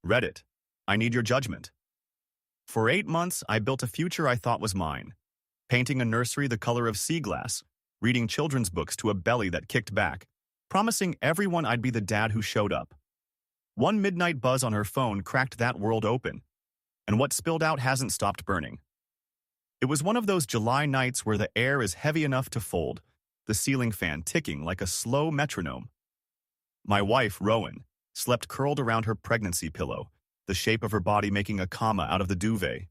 Reddit. I need your judgment. For 8 months, I built a future I thought was mine. Painting a nursery the color of sea glass, reading children's books to a belly that kicked back, promising everyone I'd be the dad who showed up. One midnight buzz on her phone cracked that world open, and what spilled out hasn't stopped burning. It was one of those July nights where the air is heavy enough to fold, the ceiling fan ticking like a slow metronome. My wife, Rowan, slept curled around her pregnancy pillow, the shape of her body making a comma out of the duvet.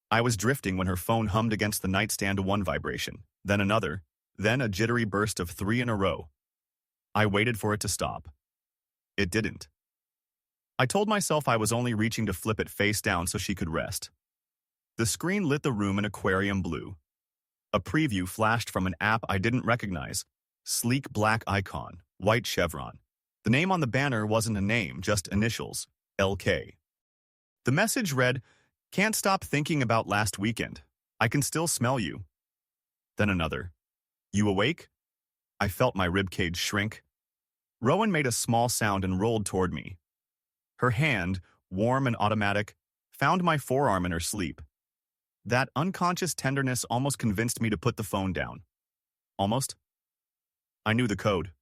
I was drifting when her phone hummed against the nightstand, one vibration, then another, then a jittery burst of 3 in a row. I waited for it to stop. It didn't. I told myself I was only reaching to flip it face down so she could rest. The screen lit the room in aquarium blue. A preview flashed from an app I didn't recognize. Sleek black icon, white chevron. The name on the banner wasn't a name, just initials, LK. The message read, "Can't stop thinking about last weekend. I can still smell you." Then another, "You awake?" I felt my ribcage shrink. Rowan made a small sound and rolled toward me. Her hand, warm and automatic, found my forearm in her sleep. That unconscious tenderness almost convinced me to put the phone down. Almost. I knew the code.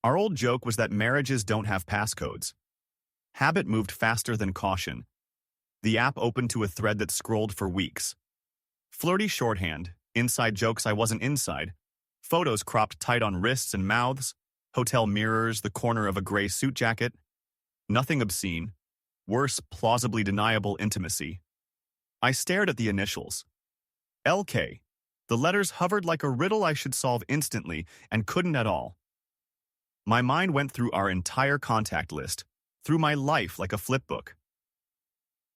Our old joke was that marriages don't have passcodes. Habit moved faster than caution. The app opened to a thread that scrolled for weeks. Flirty shorthand, inside jokes I wasn't inside, photos cropped tight on wrists and mouths, hotel mirrors, the corner of a gray suit jacket. Nothing obscene. Worse, plausibly deniable intimacy. I stared at the initials. LK. The letters hovered like a riddle I should solve instantly and couldn't at all. My mind went through our entire contact list, through my life like a flipbook.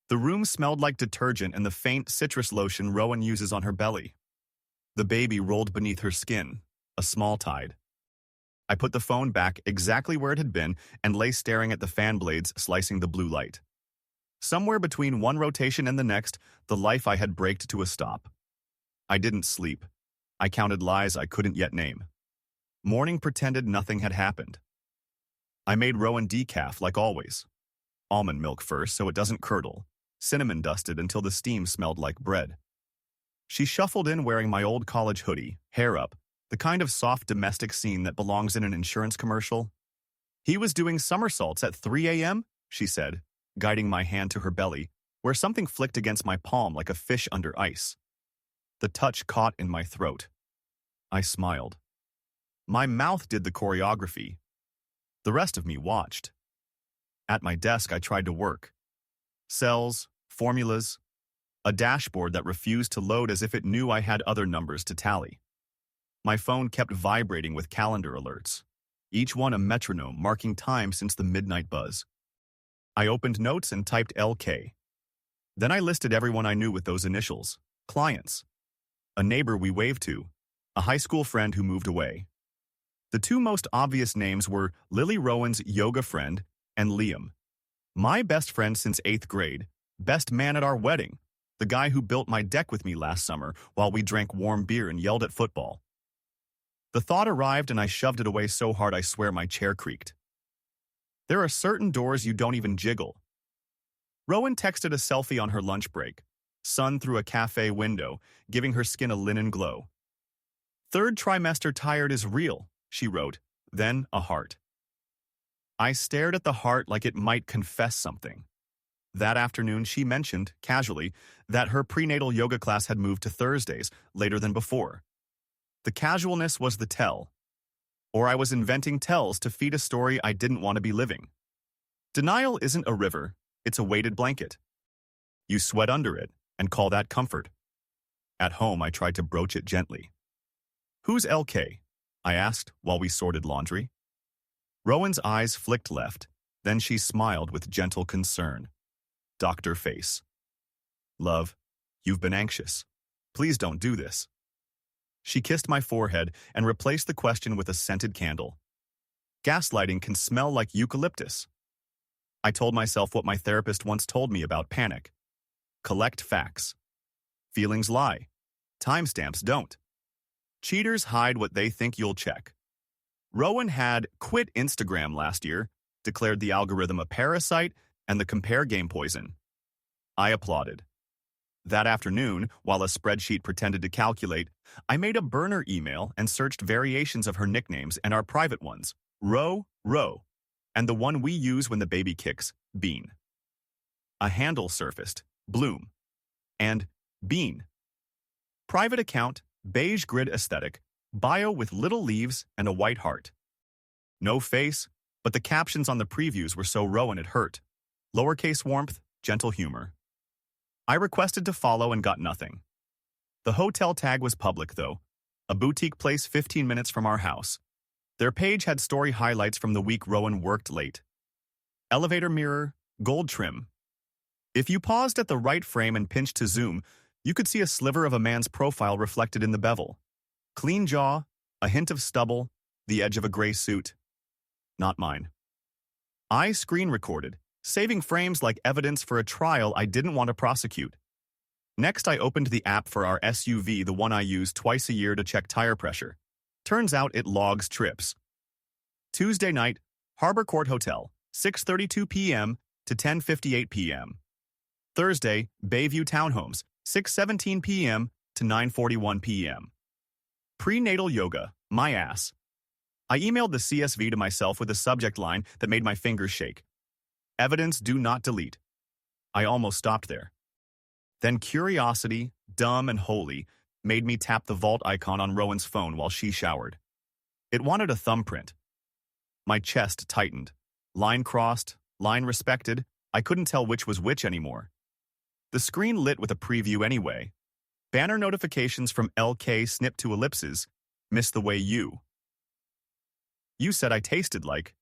The room smelled like detergent and the faint citrus lotion Rowan uses on her belly. The baby rolled beneath her skin, a small tide. I put the phone back exactly where it had been and lay staring at the fan blades slicing the blue light. Somewhere between one rotation and the next, the life I had braked to a stop. I didn't sleep. I counted lies I couldn't yet name. Morning pretended nothing had happened. I made Rowan decaf like always. Almond milk first so it doesn't curdle, cinnamon dusted until the steam smelled like bread. She shuffled in wearing my old college hoodie, hair up, the kind of soft domestic scene that belongs in an insurance commercial. "He was doing somersaults at 3 a.m., she said, guiding my hand to her belly, where something flicked against my palm like a fish under ice. The touch caught in my throat. I smiled. My mouth did the choreography. The rest of me watched. At my desk, I tried to work. Cells, formulas, a dashboard that refused to load as if it knew I had other numbers to tally. My phone kept vibrating with calendar alerts, each one a metronome marking time since the midnight buzz. I opened notes and typed LK. Then I listed everyone I knew with those initials, clients, a neighbor we waved to, a high school friend who moved away. The two most obvious names were Lily Rowan's yoga friend and Liam, my best friend since 8th grade, best man at our wedding, the guy who built my deck with me last summer while we drank warm beer and yelled at football. The thought arrived and I shoved it away so hard I swear my chair creaked. There are certain doors you don't even jiggle. Rowan texted a selfie on her lunch break, sun through a cafe window, giving her skin a linen glow. "Third trimester tired is real," she wrote, then a heart. I stared at the heart like it might confess something. That afternoon, she mentioned, casually, that her prenatal yoga class had moved to Thursdays, later than before. The casualness was the tell. Or I was inventing tells to feed a story I didn't want to be living. Denial isn't a river, it's a weighted blanket. You sweat under it and call that comfort. At home, I tried to broach it gently. "Who's LK?" I asked while we sorted laundry. Rowan's eyes flicked left, then she smiled with gentle concern. Doctor face. "Love, you've been anxious. Please don't do this." She kissed my forehead and replaced the question with a scented candle. Gaslighting can smell like eucalyptus. I told myself what my therapist once told me about panic. Collect facts. Feelings lie. Timestamps don't. Cheaters hide what they think you'll check. Rowan had quit Instagram last year, declared the algorithm a parasite, And the compare game poison. I applauded. That afternoon, while a spreadsheet pretended to calculate, I made a burner email and searched variations of her nicknames and our private ones, Row, Row, and the one we use when the baby kicks, Bean. A handle surfaced, Bloom, and Bean. Private account, beige grid aesthetic, bio with little leaves and a white heart. No face, but the captions on the previews were so Rowan it hurt. Lowercase warmth, gentle humor. I requested to follow and got nothing. The hotel tag was public, though, a boutique place 15 minutes from our house. Their page had story highlights from the week Rowan worked late. Elevator mirror, gold trim. If you paused at the right frame and pinched to zoom, you could see a sliver of a man's profile reflected in the bevel. Clean jaw, a hint of stubble, the edge of a gray suit. Not mine. I screen recorded, saving frames like evidence for a trial I didn't want to prosecute. Next, I opened the app for our SUV, the one I use twice a year to check tire pressure. Turns out it logs trips. Tuesday night, Harbor Court Hotel, 6:32 p.m. to 10:58 p.m. Thursday, Bayview Townhomes, 6:17 p.m. to 9:41 p.m. Prenatal yoga, my ass. I emailed the CSV to myself with a subject line that made my fingers shake. Evidence do not delete. I almost stopped there. Then curiosity, dumb and holy, made me tap the vault icon on Rowan's phone while she showered. It wanted a thumbprint. My chest tightened. Line crossed, line respected. I couldn't tell which was which anymore. The screen lit with a preview anyway. Banner notifications from LK snipped to ellipses. Miss the way you. You said I tasted like.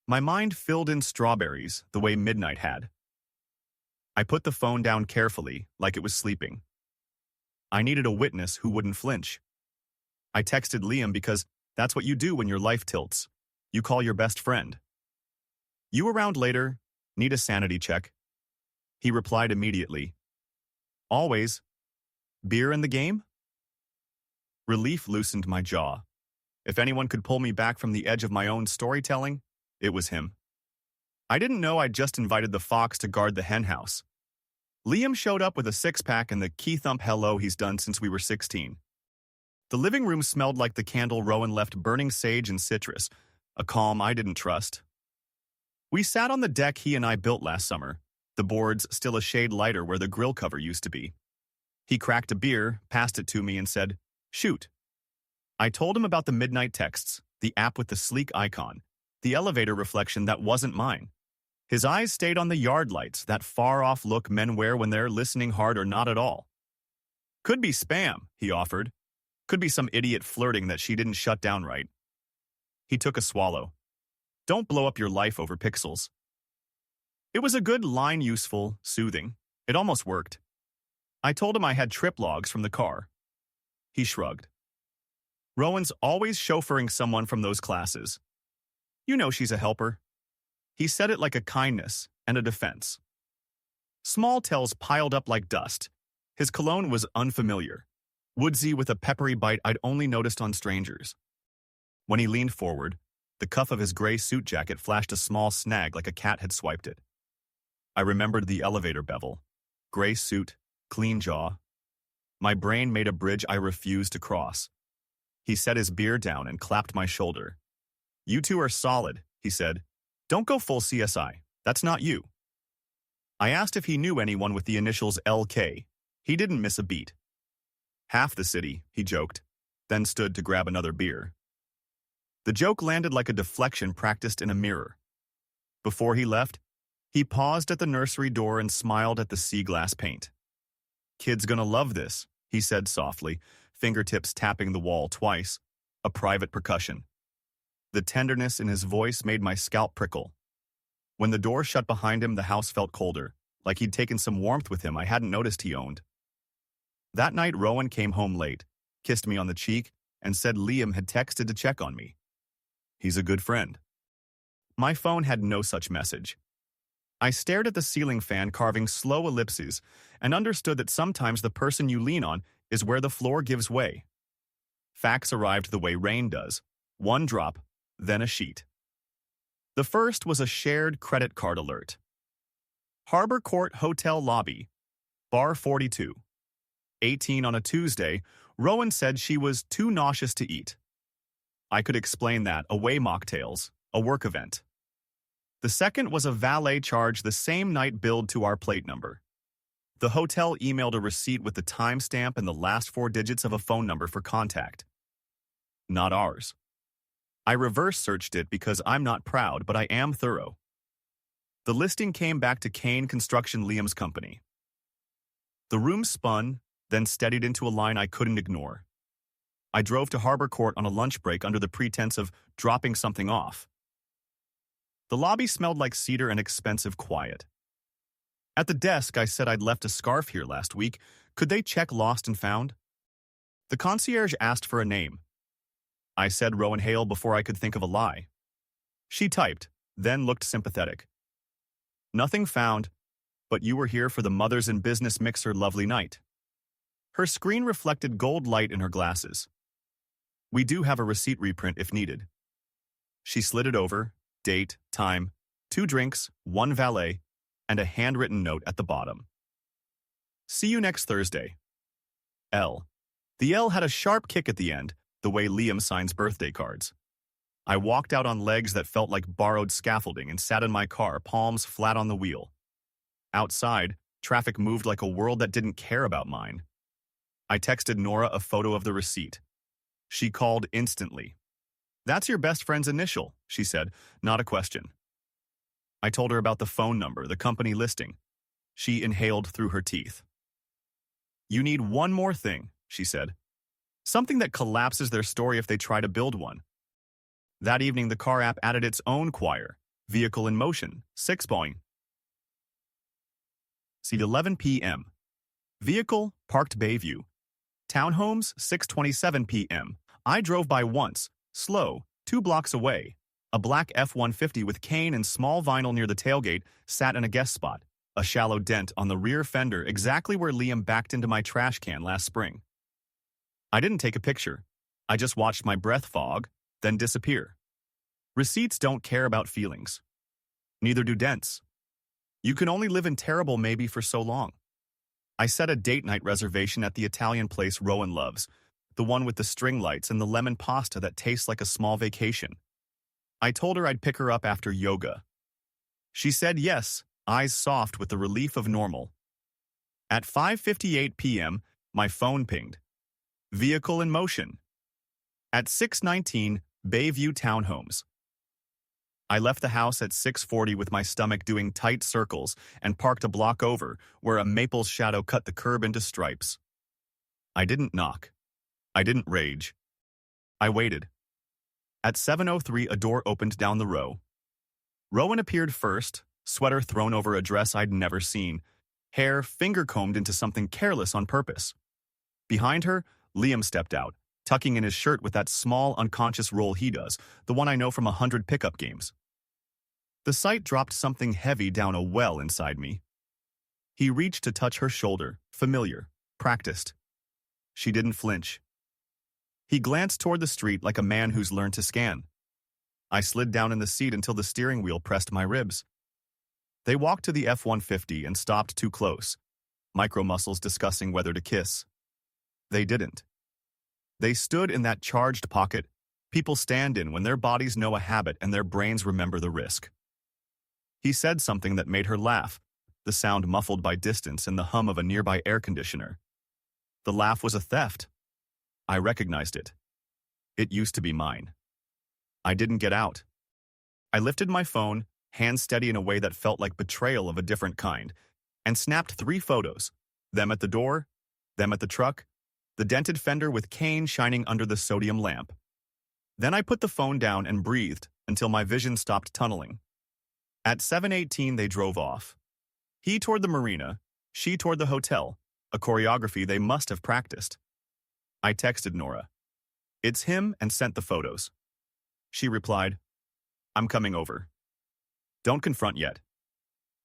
My mind filled in strawberries the way midnight had. I put the phone down carefully, like it was sleeping. I needed a witness who wouldn't flinch. I texted Liam because that's what you do when your life tilts. You call your best friend. You around later? Need a sanity check? He replied immediately. Always. Beer in the game? Relief loosened my jaw. If anyone could pull me back from the edge of my own storytelling, it was him. I didn't know I'd just invited the fox to guard the hen house. Liam showed up with a six-pack and the key-thump hello he's done since we were 16. The living room smelled like the candle Rowan left burning sage and citrus, a calm I didn't trust. We sat on the deck he and I built last summer, the boards still a shade lighter where the grill cover used to be. He cracked a beer, passed it to me, and said, "Shoot." I told him about the midnight texts, the app with the sleek icon, the elevator reflection that wasn't mine. His eyes stayed on the yard lights, that far-off look men wear when they're listening hard or not at all. Could be spam, he offered. Could be some idiot flirting that she didn't shut down right. He took a swallow. Don't blow up your life over pixels. It was a good line, useful, soothing. It almost worked. I told him I had trip logs from the car. He shrugged. Rowan's always chauffeuring someone from those classes. You know she's a helper. He said it like a kindness and a defense. Small tells piled up like dust. His cologne was unfamiliar, woodsy with a peppery bite I'd only noticed on strangers. When he leaned forward, the cuff of his gray suit jacket flashed a small snag like a cat had swiped it. I remembered the elevator bevel. Gray suit, clean jaw. My brain made a bridge I refused to cross. He set his beer down and clapped my shoulder. You two are solid, he said. Don't go full CSI. That's not you. I asked if he knew anyone with the initials LK. He didn't miss a beat. Half the city, he joked, then stood to grab another beer. The joke landed like a deflection practiced in a mirror. Before he left, he paused at the nursery door and smiled at the sea glass paint. Kid's gonna love this, he said softly, fingertips tapping the wall twice, a private percussion. The tenderness in his voice made my scalp prickle. When the door shut behind him, the house felt colder, like he'd taken some warmth with him I hadn't noticed he owned. That night, Rowan came home late, kissed me on the cheek, and said Liam had texted to check on me. He's a good friend. My phone had no such message. I stared at the ceiling fan carving slow ellipses and understood that sometimes the person you lean on is where the floor gives way. Facts arrived the way rain does. One drop, then a sheet. The first was a shared credit card alert. Harbor Court Hotel Lobby, Bar 42. 18 on a Tuesday, Rowan said she was too nauseous to eat. I could explain that, away mocktails, a work event. The second was a valet charge the same night billed to our plate number. The hotel emailed a receipt with the timestamp and the last 4 digits of a phone number for contact. Not ours. I reverse searched it because I'm not proud, but I am thorough. The listing came back to Kane Construction Liam's company. The room spun, then steadied into a line I couldn't ignore. I drove to Harbor Court on a lunch break under the pretense of dropping something off. The lobby smelled like cedar and expensive quiet. At the desk, I said I'd left a scarf here last week. Could they check lost and found? The concierge asked for a name. I said Rowan Hale before I could think of a lie. She typed, then looked sympathetic. Nothing found, but you were here for the Mothers in Business Mixer lovely night. Her screen reflected gold light in her glasses. We do have a receipt reprint if needed. She slid it over, date, time, 2 drinks, 1 valet, and a handwritten note at the bottom. See you next Thursday. L. The L had a sharp kick at the end, the way Liam signs birthday cards. I walked out on legs that felt like borrowed scaffolding and sat in my car, palms flat on the wheel. Outside, traffic moved like a world that didn't care about mine. I texted Nora a photo of the receipt. She called instantly. That's your best friend's initial, she said, not a question. I told her about the phone number, the company listing. She inhaled through her teeth. You need one more thing, she said. Something that collapses their story if they try to build one. That evening, the car app added its own choir, Vehicle in Motion, 6 point. See 11 p.m. Vehicle, parked Bayview. Townhomes, 6:27 p.m. I drove by once, slow, 2 blocks away. A black F-150 with cane and small vinyl near the tailgate sat in a guest spot, a shallow dent on the rear fender exactly where Liam backed into my trash can last spring. I didn't take a picture. I just watched my breath fog, then disappear. Receipts don't care about feelings. Neither do dents. You can only live in terrible maybe for so long. I set a date night reservation at the Italian place Rowan loves, the one with the string lights and the lemon pasta that tastes like a small vacation. I told her I'd pick her up after yoga. She said yes, eyes soft with the relief of normal. At 5:58 p.m., my phone pinged. Vehicle in Motion. At 6:19, Bayview Townhomes. I left the house at 6:40 with my stomach doing tight circles and parked a block over where a maple's shadow cut the curb into stripes. I didn't knock. I didn't rage. I waited. At 7:03, a door opened down the row. Rowan appeared first, sweater thrown over a dress I'd never seen, hair finger-combed into something careless on purpose. Behind her, Liam stepped out, tucking in his shirt with that small, unconscious roll he does, the one I know from 100 pickup games. The sight dropped something heavy down a well inside me. He reached to touch her shoulder, familiar, practiced. She didn't flinch. He glanced toward the street like a man who's learned to scan. I slid down in the seat until the steering wheel pressed my ribs. They walked to the F-150 and stopped too close, micro-muscles discussing whether to kiss. They didn't. They stood in that charged pocket people stand in when their bodies know a habit and their brains remember the risk. He said something that made her laugh, the sound muffled by distance and the hum of a nearby air conditioner. The laugh was a theft. I recognized it. It used to be mine. I didn't get out. I lifted my phone, hands steady in a way that felt like betrayal of a different kind, and snapped 3 photos, them at the door, them at the truck, the dented fender with cane shining under the sodium lamp. Then I put the phone down and breathed until my vision stopped tunneling. At 7:18, they drove off. He toward the marina, she toward the hotel, a choreography they must have practiced. I texted Nora. It's him, and sent the photos. She replied, I'm coming over. Don't confront yet.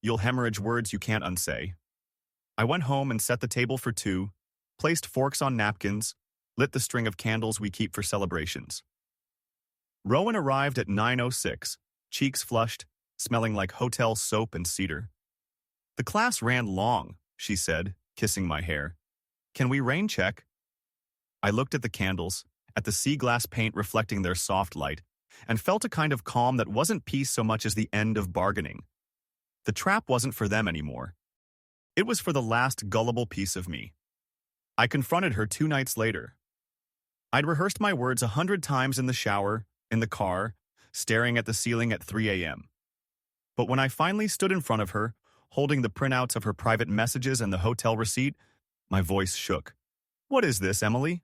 You'll hemorrhage words you can't unsay. I went home and set the table for 2, placed forks on napkins, lit the string of candles we keep for celebrations. Rowan arrived at 9:06, cheeks flushed, smelling like hotel soap and cedar. The class ran long, she said, kissing my hair. Can we rain check? I looked at the candles, at the sea glass paint reflecting their soft light, and felt a kind of calm that wasn't peace so much as the end of bargaining. The trap wasn't for them anymore. It was for the last gullible piece of me. I confronted her 2 nights later. I'd rehearsed my words 100 times in the shower, in the car, staring at the ceiling at 3 a.m. But when I finally stood in front of her, holding the printouts of her private messages and the hotel receipt, my voice shook. What is this, Emily?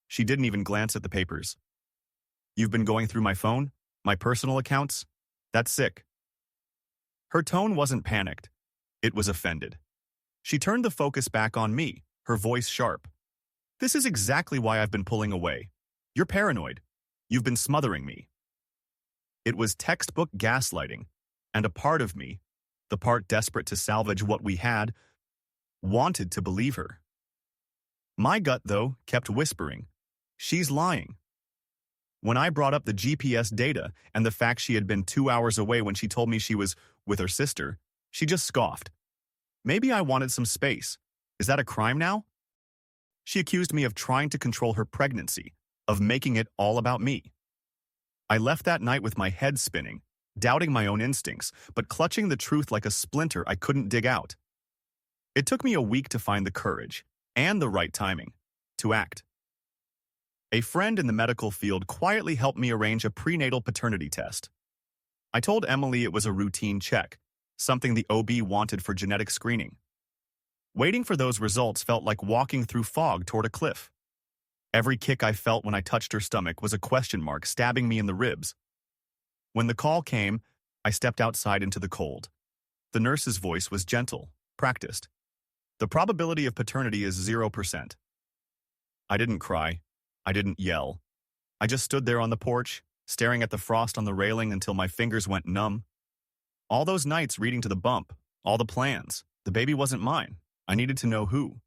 She didn't even glance at the papers. You've been going through my phone, my personal accounts? That's sick. Her tone wasn't panicked. It was offended. She turned the focus back on me, her voice sharp. This is exactly why I've been pulling away. You're paranoid. You've been smothering me. It was textbook gaslighting, and a part of me, the part desperate to salvage what we had, wanted to believe her. My gut, though, kept whispering, she's lying. When I brought up the GPS data and the fact she had been 2 hours away when she told me she was with her sister, she just scoffed. Maybe I wanted some space. Is that a crime now? She accused me of trying to control her pregnancy, of making it all about me. I left that night with my head spinning, doubting my own instincts, but clutching the truth like a splinter I couldn't dig out. It took me a week to find the courage, and the right timing, to act. A friend in the medical field quietly helped me arrange a prenatal paternity test. I told Emily it was a routine check, something the OB wanted for genetic screening. Waiting for those results felt like walking through fog toward a cliff. Every kick I felt when I touched her stomach was a question mark stabbing me in the ribs. When the call came, I stepped outside into the cold. The nurse's voice was gentle, practiced. The probability of paternity is 0%. I didn't cry. I didn't yell. I just stood there on the porch, staring at the frost on the railing until my fingers went numb. All those nights reading to the bump, all the plans, the baby wasn't mine. I needed to know who.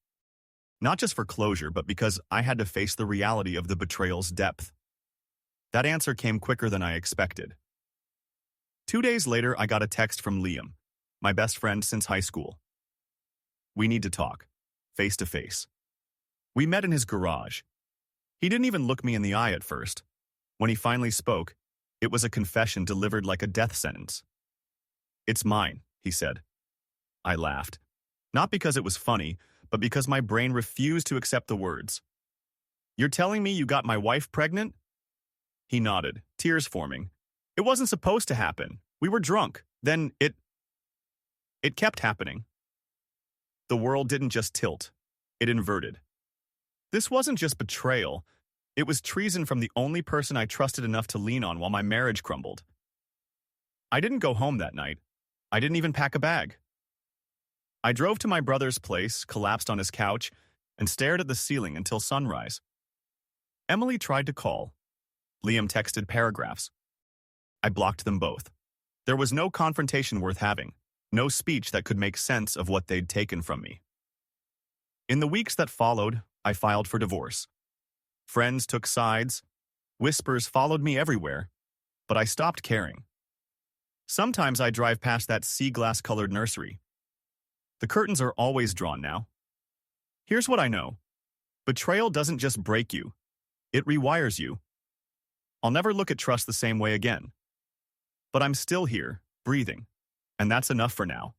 Not just for closure, but because I had to face the reality of the betrayal's depth. That answer came quicker than I expected. 2 days later, I got a text from Liam, my best friend since high school. We need to talk, face to face. We met in his garage. He didn't even look me in the eye at first. When he finally spoke, it was a confession delivered like a death sentence. It's mine, he said. I laughed. Not because it was funny, but because my brain refused to accept the words. You're telling me you got my wife pregnant? He nodded, tears forming. It wasn't supposed to happen. We were drunk. Then it kept happening. The world didn't just tilt. It inverted. This wasn't just betrayal. It was treason from the only person I trusted enough to lean on while my marriage crumbled. I didn't go home that night. I didn't even pack a bag. I drove to my brother's place, collapsed on his couch, and stared at the ceiling until sunrise. Emily tried to call. Liam texted paragraphs. I blocked them both. There was no confrontation worth having, no speech that could make sense of what they'd taken from me. In the weeks that followed, I filed for divorce. Friends took sides. Whispers followed me everywhere, but I stopped caring. Sometimes I drive past that sea glass-colored nursery. The curtains are always drawn now. Here's what I know. Betrayal doesn't just break you. It rewires you. I'll never look at trust the same way again. But I'm still here, breathing, and that's enough for now.